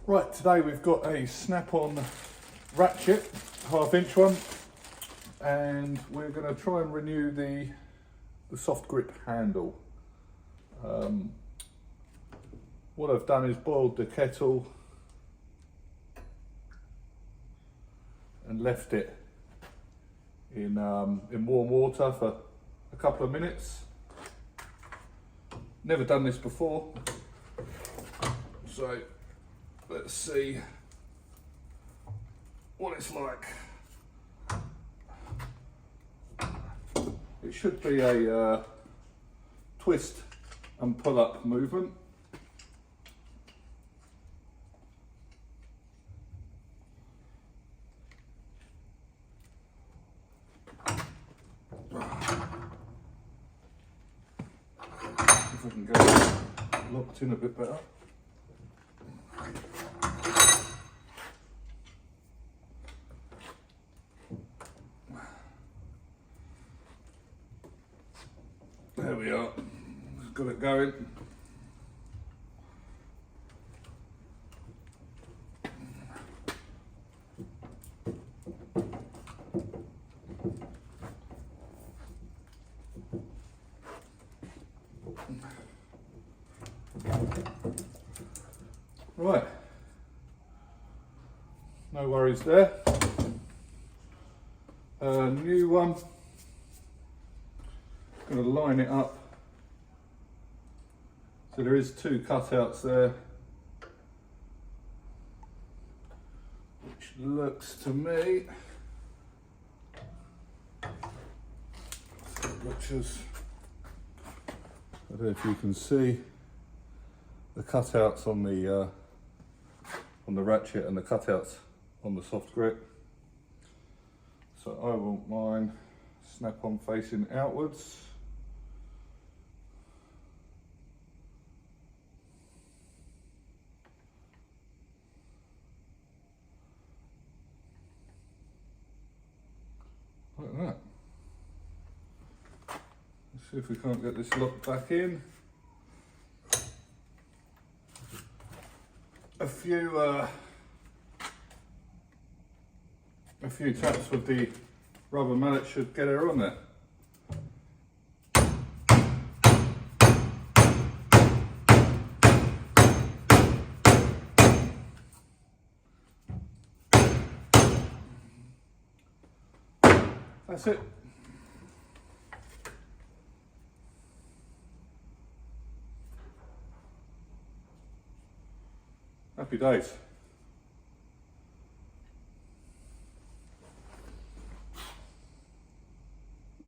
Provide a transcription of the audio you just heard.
Right, today we've got a Snap-on Ratchet, 1/2 inch one, and we're going to try and renew the soft grip handle. What I've done is boiled the kettle and left it in warm water for a couple of minutes. Never done this before, so let's see what it's like. It should be a twist and pull up movement. If I can get it locked in a bit better. There we are, got it going. Right, no worries there. New one. Going to line it up so there is 2 cutouts there, which looks to me, which is, I don't know if you can see the cutouts on the Ratchet and the cutouts on the soft grip. So I want mine Snap-on facing outwards. Like that. Let's see if we can't get this locked back in. A few taps with the rubber mallet should get her on there. That's it. Happy days.